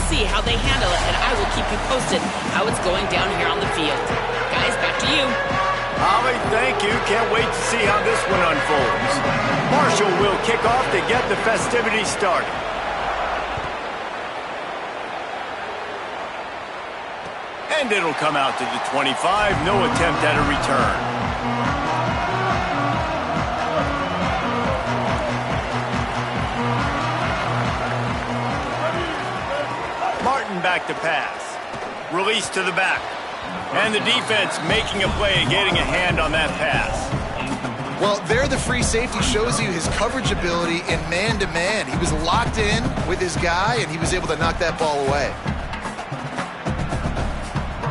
see how they handle it, and I will keep you posted how it's going down here on the field. Guys, back to you. Holly, thank you. Can't wait to see how this one unfolds. Marshall will kick off to get the festivities started. And it'll come out to the 25. No attempt at a return. Martin back to pass. Release to the back. And the defense making a play, getting a hand on that pass. Well, there the free safety shows you his coverage ability in man-to-man. He was locked in with his guy, and he was able to knock that ball away.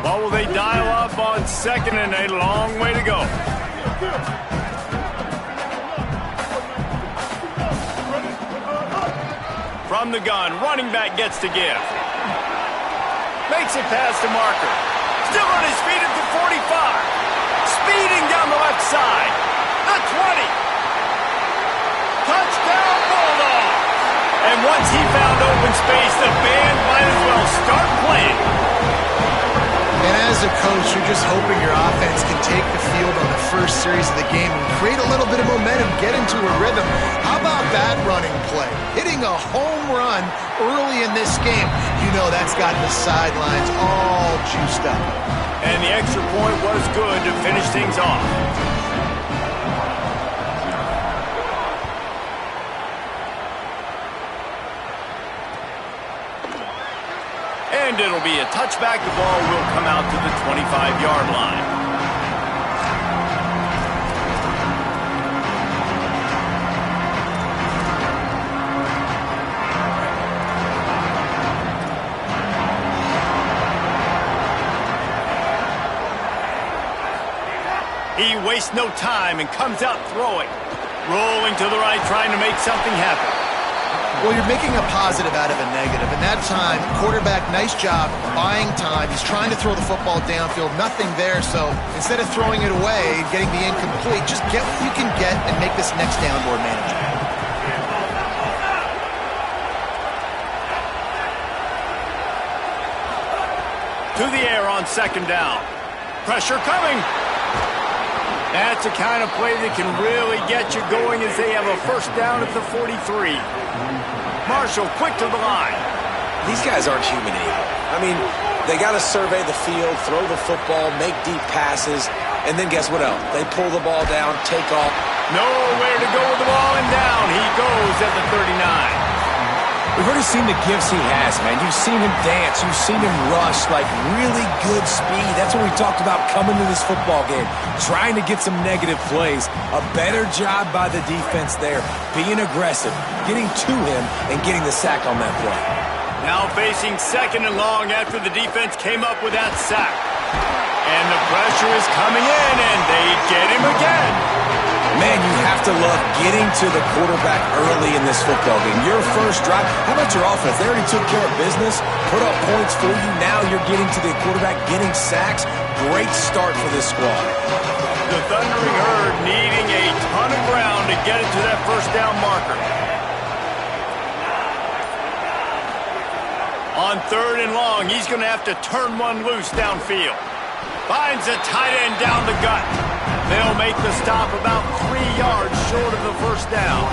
Well, will they dial up on second and a long way to go? From the gun, running back gets to give. Makes it past the marker. Still on his feet at the 45. Speeding down the left side. The 20. Touchdown, Bulldogs. And once he found open space, the band might as well start playing. And as a coach, you're just hoping your offense can take the field on the first series of the game and create a little bit of momentum, get into a rhythm. How about that running play? Hitting a home run early in this game. You know that's got the sidelines all juiced up. And the extra point was good to finish things off. And it'll be a touchback. The ball will come out to the 25-yard line. He wastes no time and comes out throwing. Rolling to the right, trying to make something happen. Well, you're making a positive out of a negative. In that time, quarterback, nice job buying time. He's trying to throw the football downfield. Nothing there, so instead of throwing it away, getting the incomplete, just get what you can get and make this next down more manageable. To the air on second down. Pressure coming. That's the kind of play that can really get you going as they have a first down at the 43. Marshall quick to the line. These guys aren't human anymore. I mean, they got to survey the field, throw the football, make deep passes, and then guess what else? They pull the ball down, take off. Nowhere to go with the ball, and down he goes at the 39. We've already seen the gifts he has, man. You've seen him dance. You've seen him rush, like really good speed. That's what we talked about coming to this football game, trying to get some negative plays. A better job by the defense there, being aggressive, getting to him, and getting the sack on that play. Now facing second and long after the defense came up with that sack. And the pressure is coming in, and they get him again. Man, you have to love getting to the quarterback early in this football game. Your first drive, how about your offense? They already took care of business, put up points for you. Now you're getting to the quarterback, getting sacks. Great start for this squad. The Thundering Herd needing a ton of ground to get it to that first down marker. On third and long, he's going to have to turn one loose downfield. Finds a tight end down the gut. They'll make the stop about 3 yards short of the first down.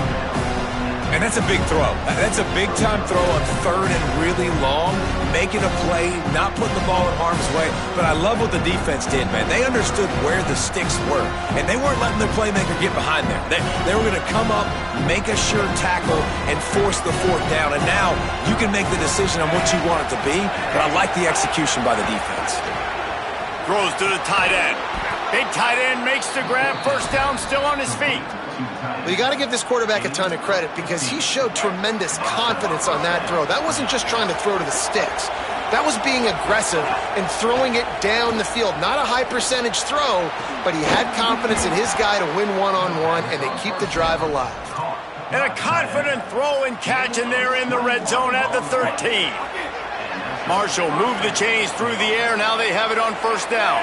And that's a big throw. That's a big-time throw on third and really long, making a play, not putting the ball in harm's way. But I love what the defense did, man. They understood where the sticks were, and they weren't letting their playmaker get behind there. They were going to come up, make a sure tackle, and force the fourth down. And now you can make the decision on what you want it to be, but I like the execution by the defense. Throws to the tight end. Big tight end makes the grab. First down, still on his feet. Well, you got to give this quarterback a ton of credit because he showed tremendous confidence on that throw. That wasn't just trying to throw to the sticks. That was being aggressive and throwing it down the field. Not a high percentage throw, but he had confidence in his guy to win one-on-one, and they keep the drive alive. And a confident throw and catch, and they're in the red zone at the 13. Marshall moved the chains through the air. Now they have it on first down.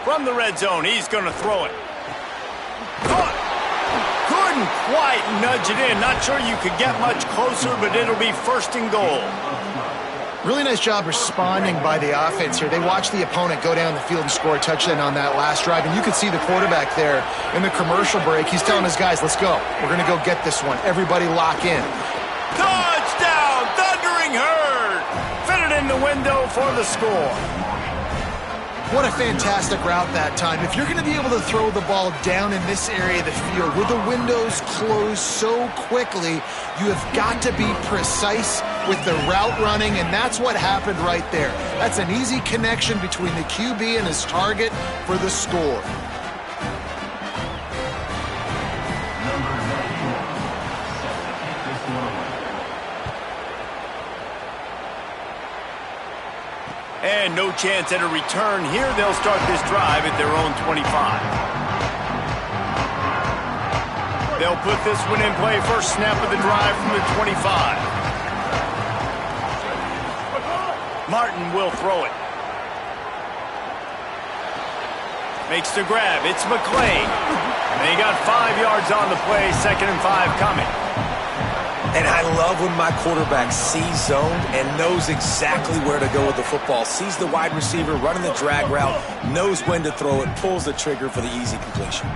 From the red zone, he's going to throw it. Caught. Good couldn't quite nudge it in. Not sure you could get much closer, but it'll be first and goal. Really nice job responding by the offense here. They watched the opponent go down the field and score a touchdown on that last drive, and you could see the quarterback there in the commercial break. He's telling his guys, let's go. We're going to go get this one. Everybody lock in. Touchdown! Thundering Herd! Fitted in the window for the score. What a fantastic route that time. If you're going to be able to throw the ball down in this area of the field where the windows close so quickly, you have got to be precise with the route running, and that's what happened right there. That's an easy connection between the QB and his target for the score. And no chance at a return here. They'll start this drive at their own 25. They'll put this one in play. First snap of the drive from the 25. Martin will throw it. Makes the grab. It's McClain. And he got 5 yards on the play. 2nd and 5 coming. And I love when my quarterback sees zoned and knows exactly where to go with the football. Sees the wide receiver running the drag route, knows when to throw it, pulls the trigger for the easy completion.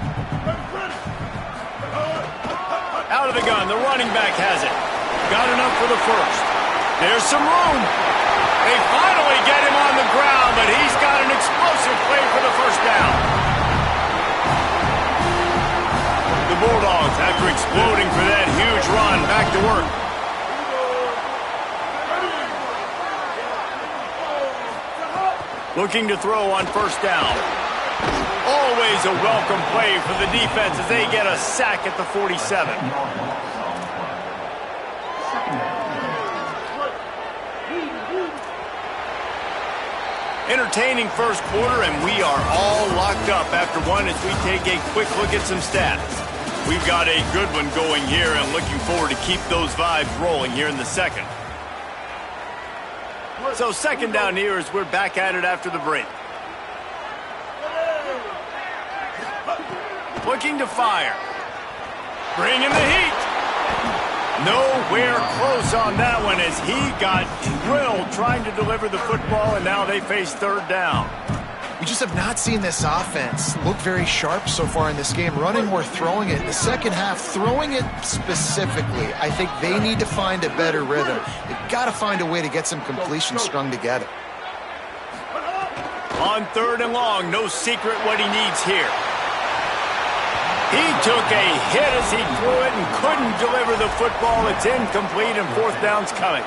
Out of the gun, the running back has it. Got enough for the first. There's some room. They finally get him on the ground, but he's got an explosive play for the first down. The Bulldogs, after exploding for that huge run, back to work. Looking to throw on first down. Always a welcome play for the defense as they get a sack at the 47. Entertaining first quarter, and we are all locked up after one as we take a quick look at some stats. We've got a good one going here and looking forward to keep those vibes rolling here in the second. So second down here as we're back at it after the break. Looking to fire. Bringing the heat. Nowhere close on that one as he got drilled trying to deliver the football, and now they face third down. We just have not seen this offense look very sharp so far in this game, running or throwing it. In the second half, throwing it specifically, I think they need to find a better rhythm. They've got to find a way to get some completions strung together. On third and long, no secret what he needs here. He took a hit as he threw it and couldn't deliver the football. It's incomplete and fourth down's coming.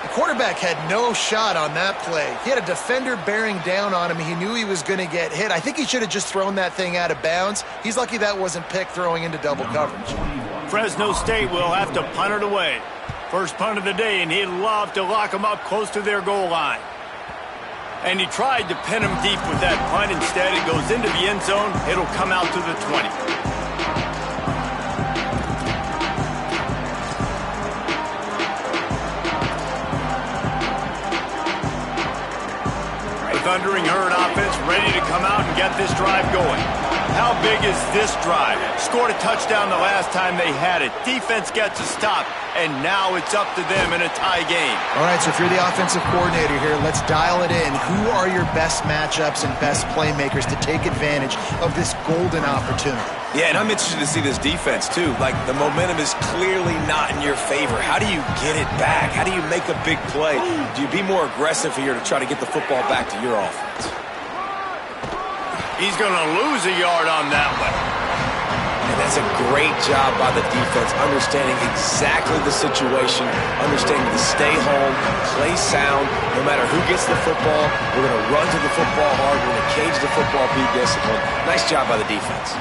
The quarterback had no shot on that play. He had a defender bearing down on him. He knew he was going to get hit. I think he should have just thrown that thing out of bounds. He's lucky that wasn't picked throwing into double coverage. Fresno State will have to punt it away. First punt of the day, and he'd love to lock them up close to their goal line. And he tried to pin him deep with that punt. Instead, it goes into the end zone. It'll come out to the 20. Thundering Herd offense ready to come out and get this drive going. How big is this drive? Scored a touchdown the last time they had it. Defense gets a stop, and now it's up to them in a tie game. All right, so if you're the offensive coordinator here, let's dial it in. Who are your best matchups and best playmakers to take advantage of this golden opportunity? Yeah, and I'm interested to see this defense, too. Like, the momentum is clearly not in your favor. How do you get it back? How do you make a big play? Do you be more aggressive here to try to get the football back to your offense? He's going to lose a yard on that one. And that's a great job by the defense, understanding exactly the situation, understanding to stay home, play sound. No matter who gets the football, we're going to run to the football hard. We're going to cage the football, be disciplined. Nice job by the defense.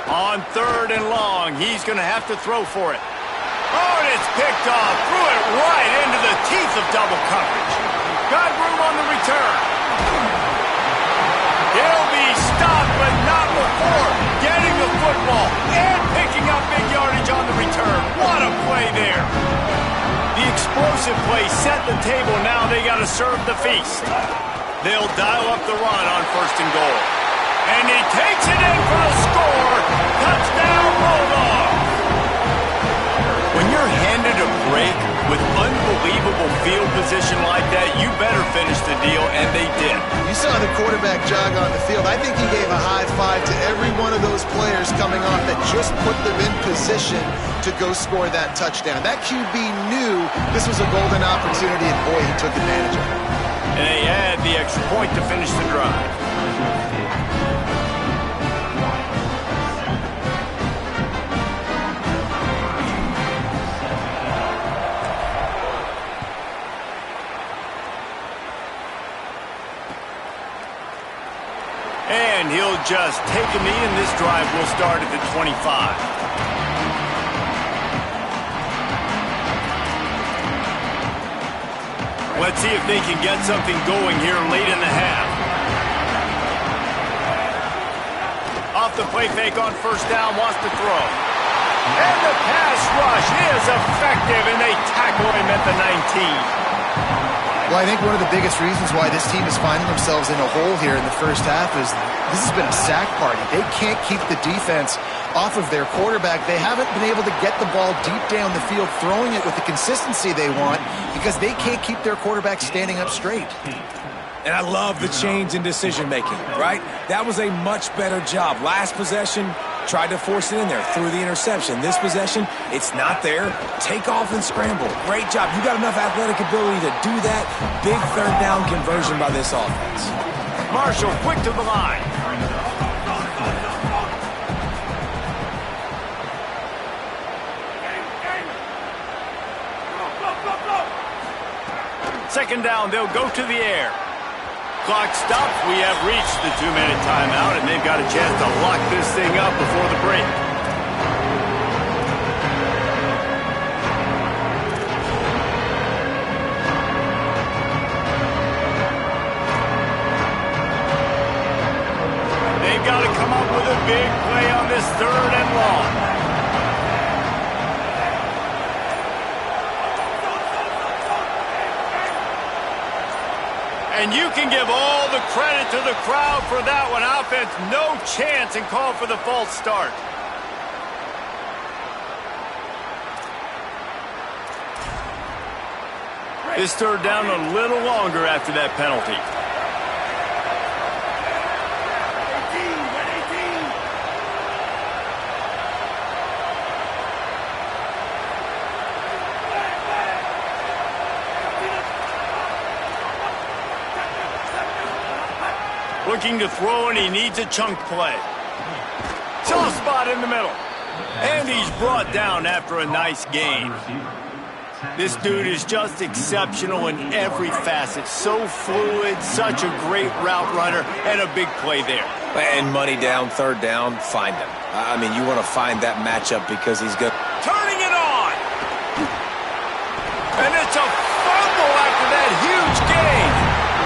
On third and long, he's going to have to throw for it. Oh, and it's picked off. Threw it right into the teeth of double coverage. Got room on the return. He'll be stopped, but not before getting the football and picking up big yardage on the return. What a play there. The explosive play set the table. Now they got to serve the feast. They'll dial up the run on 1st and goal. And he takes it in for a score. Touchdown, Bulldogs. When you're handed a break with unbelievable field position like that, you better finish the deal, and they did. You saw the quarterback jog on the field. I think he gave a high five to every one of those players coming off that just put them in position to go score that touchdown. That QB knew this was a golden opportunity, and boy, he took advantage of it. And they had the extra point to finish the drive. And he'll just take a knee, and this drive will start at the 25. Let's see if they can get something going here late in the half. Off the play fake on 1st down, wants to throw. And the pass rush is effective, and they tackle him at the 19. Well, I think one of the biggest reasons why this team is finding themselves in a hole here in the first half is this has been a sack party. They can't keep the defense off of their quarterback. They haven't been able to get the ball deep down the field, throwing it with the consistency they want because they can't keep their quarterback standing up straight. And I love the change in decision-making, right? That was a much better job. Last possession, tried to force it in there, threw the interception. This possession, it's not there. Take off and scramble. Great job. You got enough athletic ability to do that. Big 3rd down conversion by this offense. Marshall quick to the line. Second down, they'll go to the air. Clock stops. We have reached the 2-minute timeout, and they've got a chance to lock this thing up before the break. They've got to come up with a big play on this 3rd and long. And you can give all the credit to the crowd for that one. Offense, no chance, and call for the false start. This 3rd down a little longer after that penalty. Looking to throw, and he needs a chunk play. Soft spot in the middle. And he's brought down after a nice gain. This dude is just exceptional in every facet. So fluid, such a great route runner, and a big play there. And money down, 3rd down, find him. I mean, you want to find that matchup because he's good. Turning it on! And it's a fumble after that huge gain.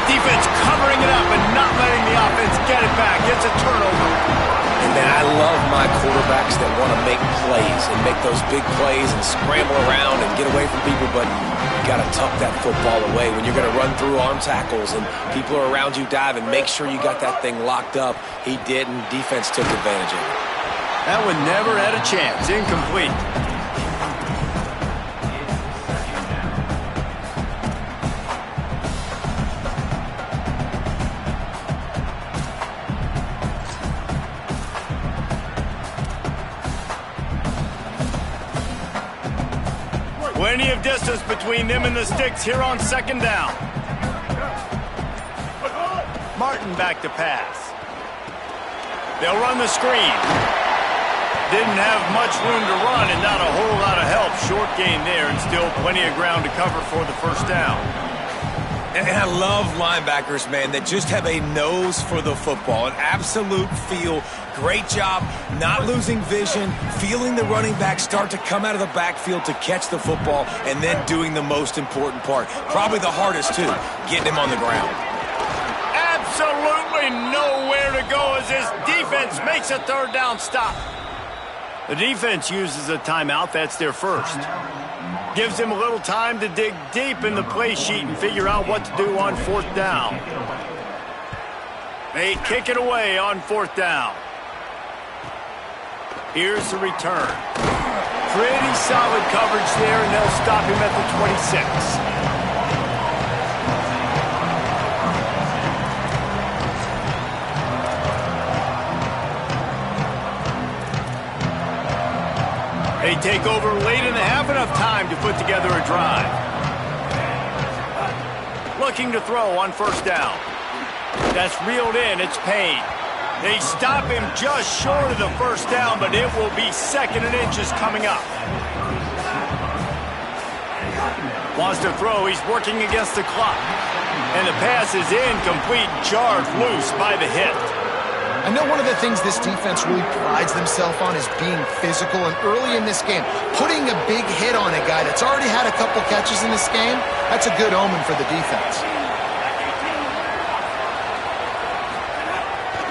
Defense covering it up and not letting the offense get it back. It's a turnover. And man, I love my quarterbacks that want to make plays and make those big plays and scramble around and get away from people, but you got to tuck that football away when you're going to run through arm tackles and people are around you diving. Make sure you got that thing locked up. He didn't. Defense took advantage of it. That one never had a chance. Incomplete. Plenty of distance between them and the sticks here on 2nd down. Martin back to pass. They'll run the screen. Didn't have much room to run and not a whole lot of help. Short gain there and still plenty of ground to cover for the 1st down. And I love linebackers, man, that just have a nose for the football, an absolute feel. Great job not losing vision, feeling the running back start to come out of the backfield to catch the football, and then doing the most important part. Probably the hardest, too, getting him on the ground. Absolutely nowhere to go as this defense makes a 3rd down stop. The defense uses a timeout. That's their first. Gives him a little time to dig deep in the play sheet and figure out what to do on 4th down. They kick it away on 4th down. Here's the return. Pretty solid coverage there, and they'll stop him at the 26. They take over late in the half, enough time to put together a drive. Looking to throw on 1st down. That's reeled in, it's Payne. They stop him just short of the 1st down, but it will be 2nd and inches coming up. Wants to throw, he's working against the clock. And the pass is incomplete, jarred loose by the hit. I know one of the things this defense really prides themselves on is being physical, and early in this game, putting a big hit on a guy that's already had a couple catches in this game, that's a good omen for the defense.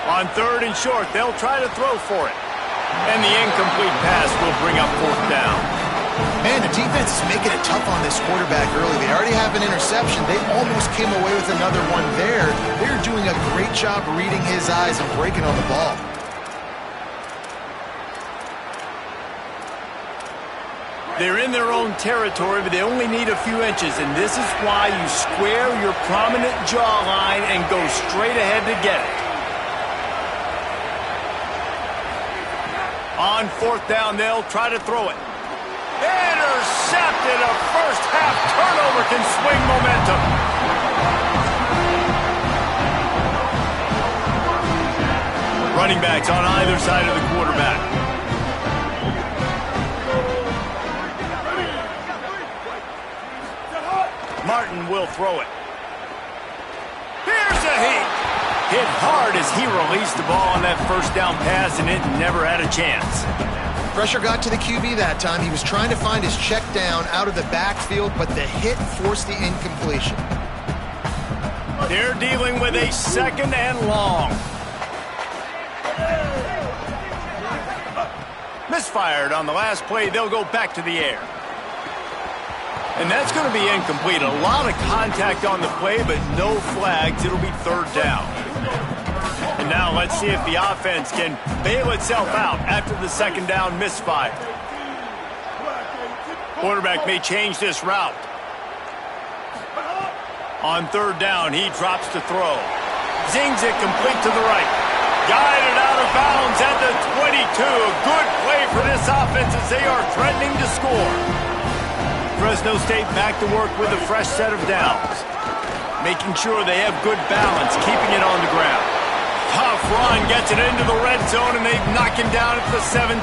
On 3rd and short, they'll try to throw for it. And the incomplete pass will bring up 4th down. Man, the defense is making it tough on this quarterback early. They already have an interception. They almost came away with another one there. They're doing a great job reading his eyes and breaking on the ball. They're in their own territory, but they only need a few inches, and this is why you square your prominent jawline and go straight ahead to get it. On 4th down, they'll try to throw it. Intercepted. A first half turnover can swing momentum. Running backs on either side of the quarterback. Martin will throw it. Here's a heat. Hit hard as he released the ball on that 1st down pass, and it never had a chance. Pressure got to the QB that time. He was trying to find his check down out of the backfield, but the hit forced the incompletion. They're dealing with a 2nd and long. Misfired on the last play. They'll go back to the air. And that's going to be incomplete. A lot of contact on the play, but no flags. It'll be 3rd down. And now let's see if the offense can bail itself out after the 2nd down misfire. Quarterback may change this route. On 3rd down, he drops to throw. Zings it complete to the right. Guided out of bounds at the 22. A good play for this offense as they are threatening to score. Fresno State back to work with a fresh set of downs. Making sure they have good balance, keeping it on the ground. Tough run gets it into the red zone, and they knock him down at the 17.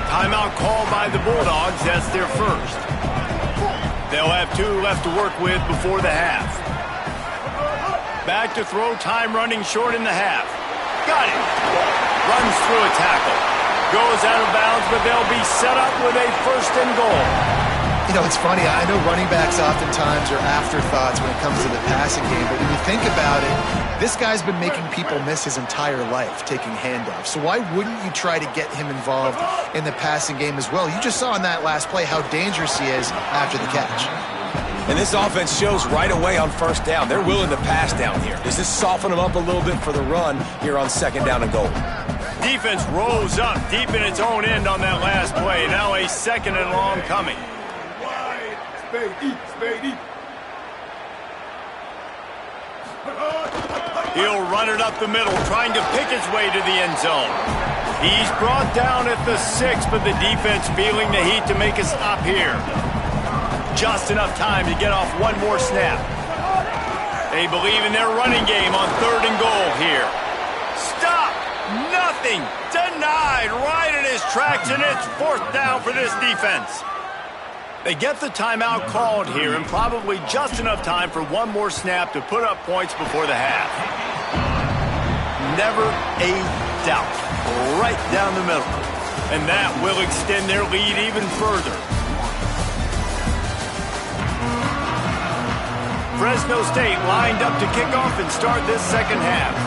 Timeout called by the Bulldogs. That's their first. They'll have 2 left to work with before the half. Back to throw, time running short in the half. Got it. Runs through a tackle. Goes out of bounds, but they'll be set up with a 1st and goal. You know, it's funny. I know running backs oftentimes are afterthoughts when it comes to the passing game, but when you think about it, this guy's been making people miss his entire life taking handoffs. So why wouldn't you try to get him involved in the passing game as well? You just saw in that last play how dangerous he is after the catch. And this offense shows right away on 1st down. They're willing to pass down here. Does this soften them up a little bit for the run here on 2nd down and goal? Defense rolls up deep in its own end on that last play. Now a 2nd and long coming. He'll run it up the middle, trying to pick his way to the end zone. He's brought down at the 6, but the defense feeling the heat to make a stop here. Just enough time to get off one more snap. They believe in their running game on 3rd and goal here. Stop! Nothing! Denied right in his tracks, and it's 4th down for this defense. They get the timeout called here, and probably just enough time for one more snap to put up points before the half. Never a doubt. Right down the middle. And that will extend their lead even further. Fresno State lined up to kick off and start this 2nd half.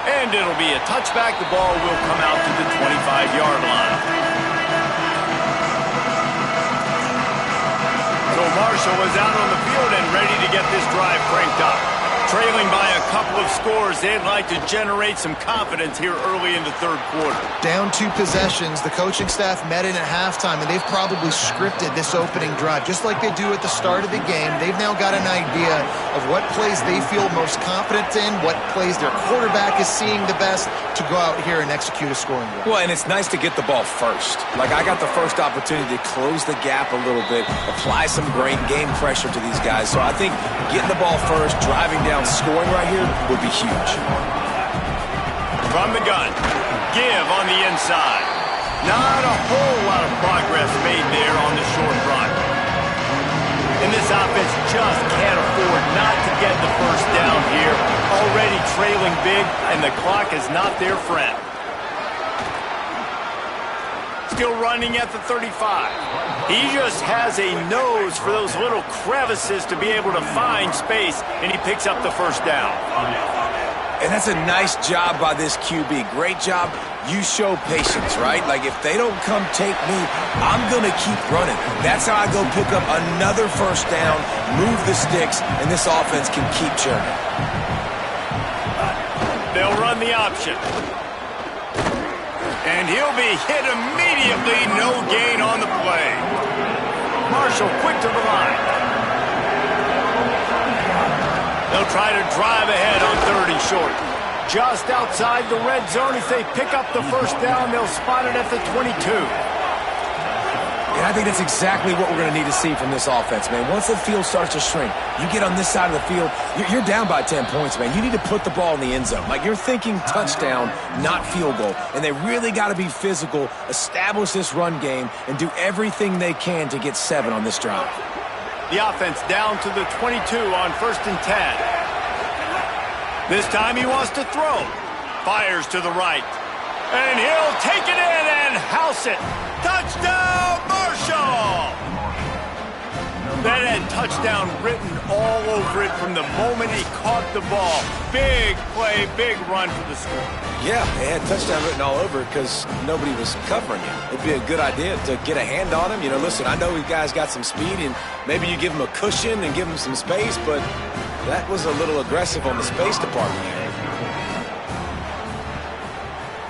And it'll be a touchback. The ball will come out to the 25-yard line. Marshall is out on the field and ready to get this drive cranked up. Trailing by a couple of scores, they'd like to generate some confidence here early in the third quarter. Down 2 possessions, the coaching staff met in at halftime, and they've probably scripted this opening drive. Just like they do at the start of the game, they've now got an idea of what plays they feel most confident in, what plays their quarterback is seeing the best to go out here and execute a scoring drive. Well, and it's nice to get the ball first. Like, I got the first opportunity to close the gap a little bit, apply some great game pressure to these guys. So I think getting the ball first, driving down, scoring right here would be huge. From the gun, give on the inside. Not a whole lot of progress made there on the short run. And this offense just can't afford not to get the first down here. Already trailing big, and the clock is not their friend. Still running at the 35. He just has a nose for those little crevices to be able to find space, and he picks up the first down. And that's a nice job by this QB. Great job. You show patience, right? Like, if they don't come take me, I'm going to keep running. That's how I go pick up another first down, move the sticks, and this offense can keep churning. They'll run the option. And he'll be hit immediately. No gain on the play. Marshall quick to the line. They'll try to drive ahead on 3rd and short. Just outside the red zone. If they pick up the first down, they'll spot it at the 22. And I think that's exactly what we're going to need to see from this offense, man. Once the field starts to shrink, you get on this side of the field, you're down by 10 points, man. You need to put the ball in the end zone. Like, you're thinking touchdown, not field goal. And they really got to be physical, establish this run game, and do everything they can to get 7 on this drive. The offense down to the 22 on 1st and 10. This time he wants to throw. Fires to the right. And he'll take it in and house it. Touchdown, Marshall! That had touchdown written all over it from the moment he caught the ball. Big play, big run for the score. Yeah, they had touchdown written all over it because nobody was covering him. It'd be a good idea to get a hand on him. You know, listen, I know you guys got some speed, and maybe you give him a cushion and give him some space, but that was a little aggressive on the space department here.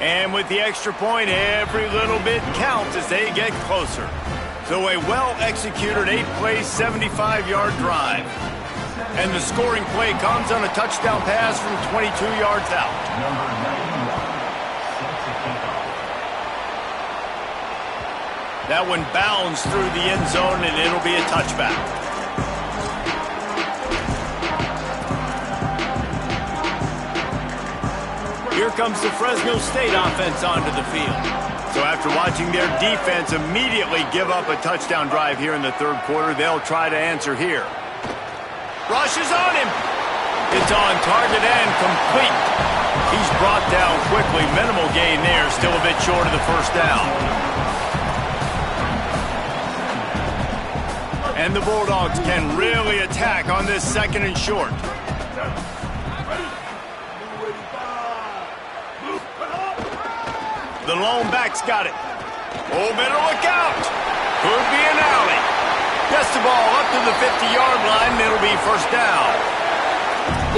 And with the extra point, every little bit counts as they get closer. So a well-executed 8-play, 75-yard drive. And the scoring play comes on a touchdown pass from 22 yards out. That one bounds through the end zone, and it'll be a touchback. Here comes the Fresno State offense onto the field. So after watching their defense immediately give up a touchdown drive here in the third quarter, they'll try to answer here. Rush is on him. It's on target and complete. He's brought down quickly. Minimal gain there. Still a bit short of the first down. And the Bulldogs can really attack on this 2nd and short. The lone back's got it. Oh, better look out. Could be an alley. Gets the ball up to the 50-yard line, and it'll be first down.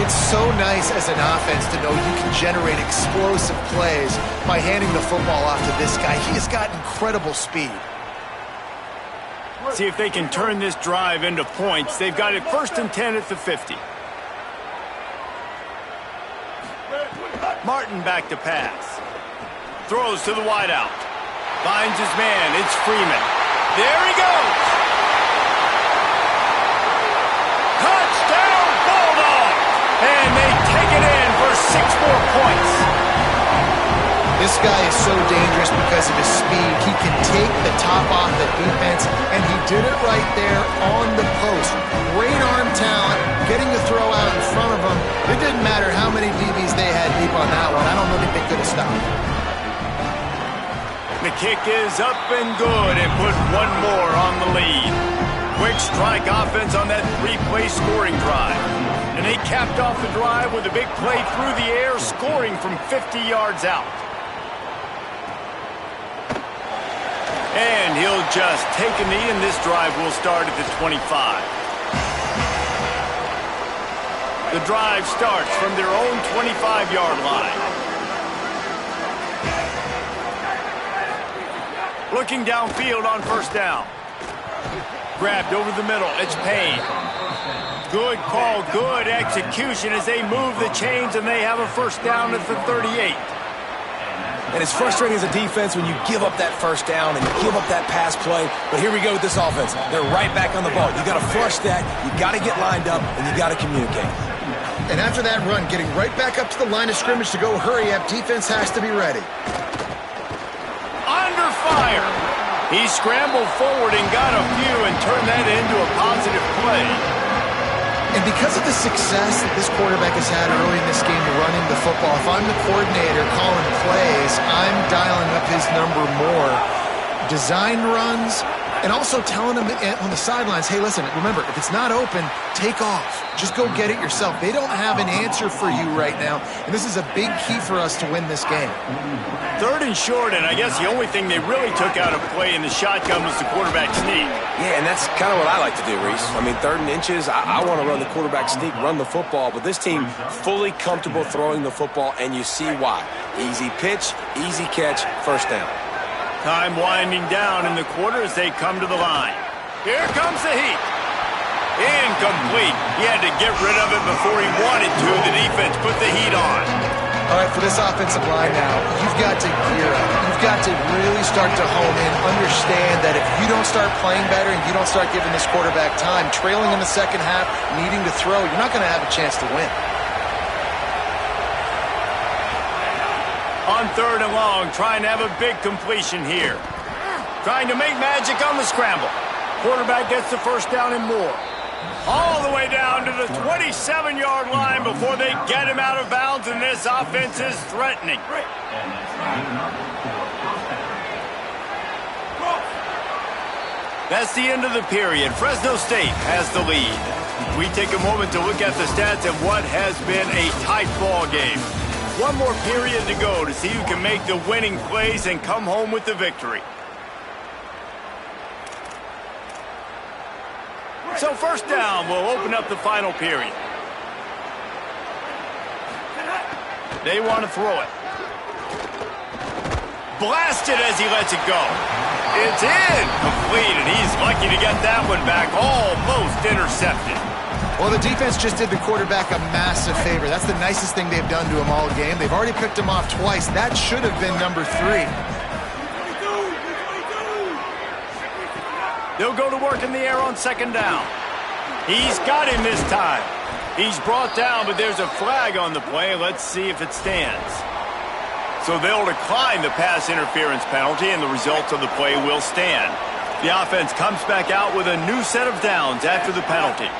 It's so nice as an offense to know you can generate explosive plays by handing the football off to this guy. He has got incredible speed. See if they can turn this drive into points. They've got it 1st and 10 at the 50. Martin back to pass. Throws to the wideout. Finds his man. It's Freeman. There he goes. Touchdown, Bulldogs! And they take it in for 6 more points. This guy is so dangerous because of his speed. He can take the top off the defense, and he did it right there on the post. Great arm talent, getting the throw out in front of him. It didn't matter how many DBs they had deep on that one. I don't think they could have stopped him. The kick is up and good, and put 1 more on the lead. Quick strike offense on that 3-play scoring drive. And they capped off the drive with a big play through the air, scoring from 50 yards out. And he'll just take a knee, and this drive will start at the 25. The drive starts from their own 25-yard line. Looking downfield on first down. Grabbed over the middle. It's Payne. Good call, good execution as they move the chains, and they have a first down at the 38. And it's frustrating as a defense when you give up that first down and you give up that pass play. But here we go with this offense. They're right back on the ball. You got to flush that. You got to get lined up, and you got to communicate. And after that run, getting right back up to the line of scrimmage to go hurry up, defense has to be ready. Under fire. He scrambled forward and got a few and turned that into a positive play. And because of the success that this quarterback has had early in this game running the football, if I'm the coordinator calling plays, I'm dialing up his number more. Design runs, and also telling him on the sidelines, hey, listen, remember, if it's not open, take off. Just go get it yourself. They don't have an answer for you right now, and this is a big key for us to win this game. Third and short, and I guess the only thing they really took out of play in the shotgun was the quarterback sneak. Yeah, and that's kind of what I like to do, Reese. I mean, 3rd and inches, I want to run the quarterback sneak, run the football, but this team fully comfortable throwing the football, and you see why. Easy pitch, easy catch, first down. Time winding down in the quarter as they come to the line. Here comes the heat. Incomplete. He had to get rid of it before he wanted to. The defense put the heat on. All right, for this offensive line now, you've got to gear up. You've got to really start to hone in, understand that if you don't start playing better and you don't start giving this quarterback time, trailing in the second half, needing to throw, you're not going to have a chance to win. On 3rd and long, trying to have a big completion here. Trying to make magic on the scramble. Quarterback gets the first down and more. All the way down to the 27-yard line before they get him out of bounds, and this offense is threatening. That's the end of the period. Fresno State has the lead. We take a moment to look at the stats of what has been a tight ball game. One more period to go to see who can make the winning plays and come home with the victory. So first down will open up the final period. They want to throw it. Blasted as he lets it go. It's incomplete, and he's lucky to get that one back, almost intercepted. Well, the defense just did the quarterback a massive favor. That's the nicest thing they've done to him all game. They've already picked him off twice. That should have been number 3. They'll go to work in the air on second down. He's got him this time. He's brought down, but there's a flag on the play. Let's see if it stands. So they'll decline the pass interference penalty, and the results of the play will stand. The offense comes back out with a new set of downs after the penalty.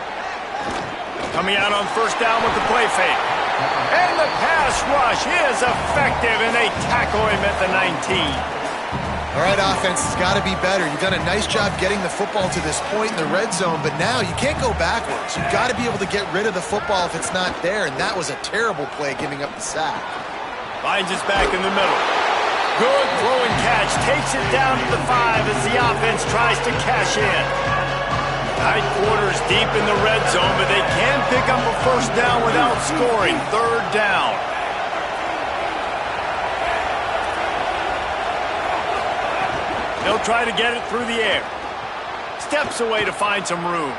Coming out on first down with the play fake. And the pass rush is effective, and they tackle him at the 19. All right, offense has got to be better. You've done a nice job getting the football to this point in the red zone, but now you can't go backwards. You've got to be able to get rid of the football if it's not there, and that was a terrible play giving up the sack. Finds his back in the middle. Good throw and catch. Takes it down to the 5 as the offense tries to cash in. Tight quarters deep in the red zone, but they can pick up a first down without scoring. Third down. They'll try to get it through the air. Steps away to find some room.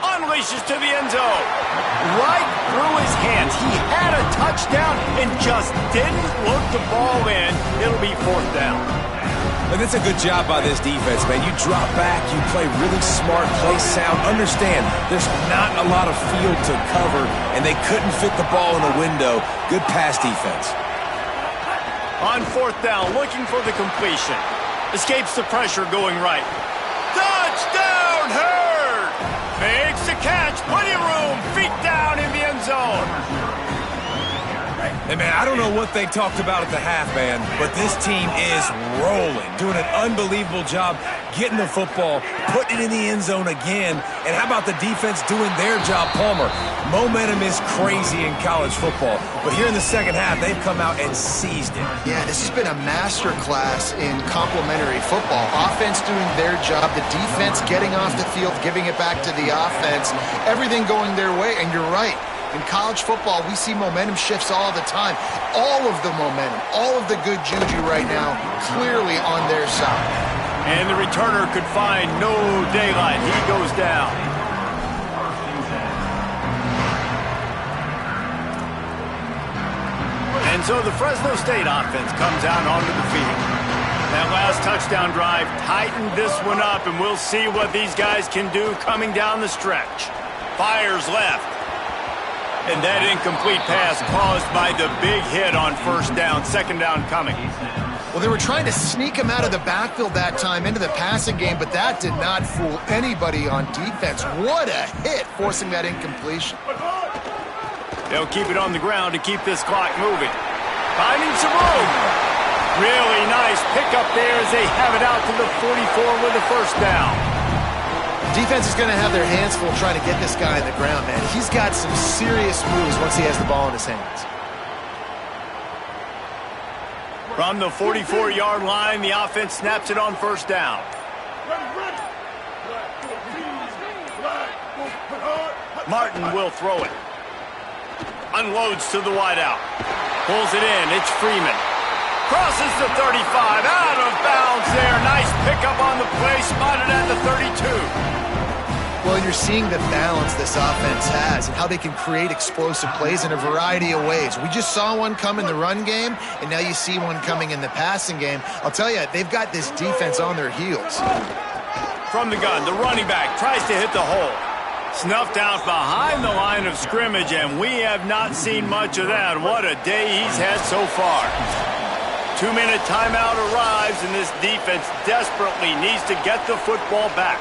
Unleashes to the end zone. Right through his hands. He had a touchdown and just didn't look the ball in. It'll be fourth down. And that's a good job by this defense, man. You drop back, you play really smart, play sound. Understand, there's not a lot of field to cover, and they couldn't fit the ball in the window. Good pass defense. On fourth down, looking for the completion. Escapes the pressure going right. Touchdown, Hurd! Makes the catch, plenty of room, feet down in the end zone. Hey, man, I don't know what they talked about at the half, man, but this team is rolling, doing an unbelievable job getting the football, putting it in the end zone again, and how about the defense doing their job, Palmer? Momentum is crazy in college football, but here in the second half, they've come out and seized it. Yeah, this has been a master class in complementary football. Offense doing their job, the defense getting off the field, giving it back to the offense, everything going their way, and you're right. In college football, we see momentum shifts all the time. All of the momentum, all of the good juju right now, clearly on their side. And the returner could find no daylight. He goes down. And so the Fresno State offense comes out onto the field. That last touchdown drive tightened this one up, and we'll see what these guys can do coming down the stretch. Fires left. And that incomplete pass caused by the big hit on first down, second down coming. Well, they were trying to sneak him out of the backfield that time into the passing game, but that did not fool anybody on defense. What a hit, forcing that incompletion. They'll keep it on the ground to keep this clock moving. Finding some room. Really nice pickup there as they have it out to the 44 with a first down. Defense is going to have their hands full trying to get this guy in the ground, man. He's got some serious moves once he has the ball in his hands. From the 44-yard line, the offense snaps it on first down. Martin will throw it. Unloads to the wideout. Pulls it in. It's Freeman. Crosses the 35. Out of bounds there. Nice pickup on the play. Spotted at the 32. Well, you're seeing the balance this offense has and how they can create explosive plays in a variety of ways. We just saw one come in the run game, and now you see one coming in the passing game. I'll tell you, they've got this defense on their heels. From the gun, the running back tries to hit the hole. Snuffed out behind the line of scrimmage, and we have not seen much of that. What a day he's had so far. 2-minute timeout arrives, and this defense desperately needs to get the football back.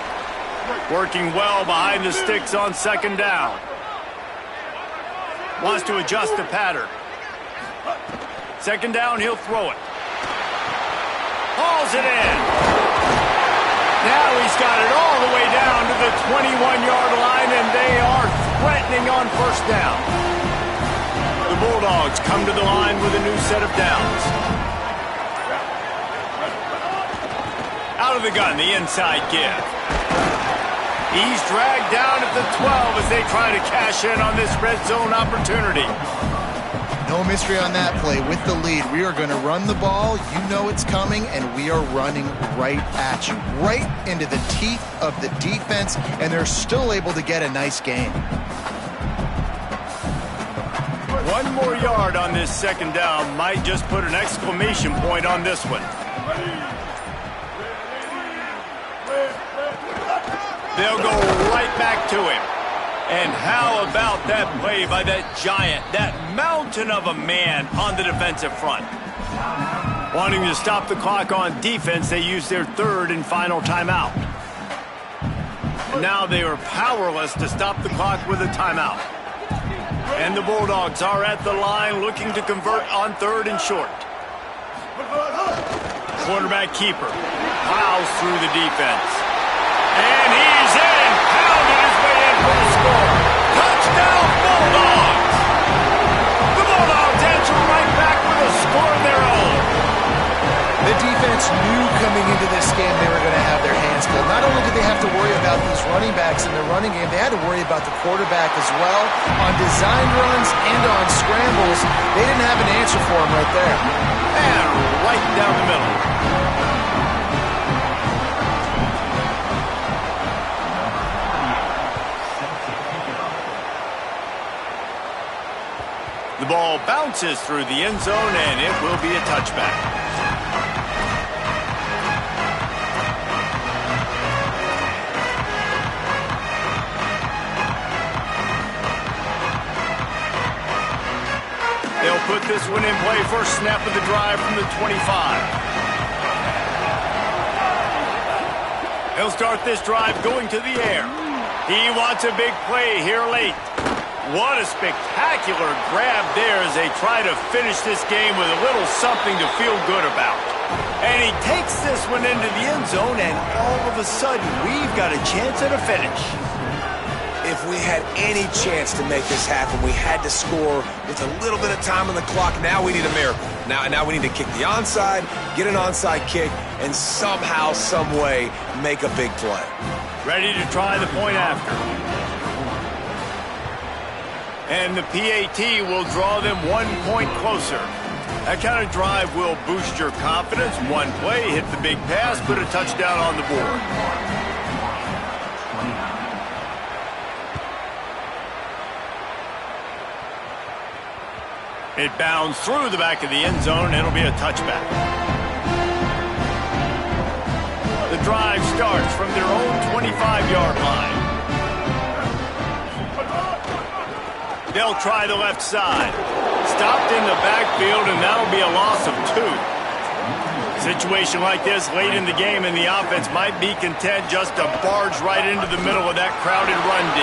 Working well behind the sticks on second down. Wants to adjust the pattern. Second down, he'll throw it. Hauls it in. Now he's got it all the way down to the 21-yard line, and they are threatening on first down. The Bulldogs come to the line with a new set of downs. Out of the gun, the inside give. He's dragged down at the 12 as they try to cash in on this red zone opportunity. No mystery on that play. With the lead, we are going to run the ball. You know it's coming, and we are running right at you. Right into the teeth of the defense, and they're still able to get a nice gain. One more yard on this second down might just put an exclamation point on this one. They'll go right back to him. And how about that play by that giant, that mountain of a man on the defensive front? Wanting to stop the clock on defense, they use their third and final timeout. Now they are powerless to stop the clock with a timeout. And the Bulldogs are at the line looking to convert on third and short. Quarterback keeper plows through the defense. And he's in, pounded his way in for the score. Touchdown, Bulldogs! The Bulldogs answer right back with a score of their own. The defense knew coming into this game they were going to have their hands full. Not only did they have to worry about these running backs in the running game, they had to worry about the quarterback as well. On design runs and on scrambles, they didn't have an answer for him right there. And right down the middle. The ball bounces through the end zone, and it will be a touchback. They'll put this one in play. First snap of the drive from the 25. He'll start this drive going to the air. He wants a big play here late. What a spectacular grab there as they try to finish this game with a little something to feel good about. And he takes this one into the end zone, and all of a sudden, we've got a chance at a finish. If we had any chance to make this happen, we had to score with a little bit of time on the clock. Now we need a miracle. Now we need to kick the onside, get an onside kick, and somehow, some way, make a big play. Ready to try the point after. And the PAT will draw them 1 point closer. That kind of drive will boost your confidence. One play, hit the big pass, put a touchdown on the board. It bounds through the back of the end zone, and it'll be a touchback. The drive starts from their own 25-yard line. They'll try the left side. Stopped in the backfield, and that'll be a loss of 2. Situation like this late in the game, and the offense might be content just to barge right into the middle of that crowded run D.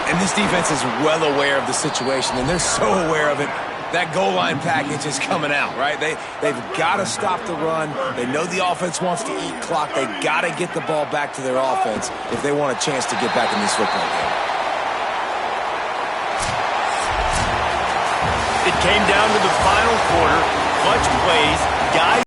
And this defense is well aware of the situation, and they're so aware of it. That goal line package is coming out, right? They've got to stop the run. They know the offense wants to eat clock. They got to get the ball back to their offense if they want a chance to get back in this football game. It came down to the final quarter. Clutch plays, guys.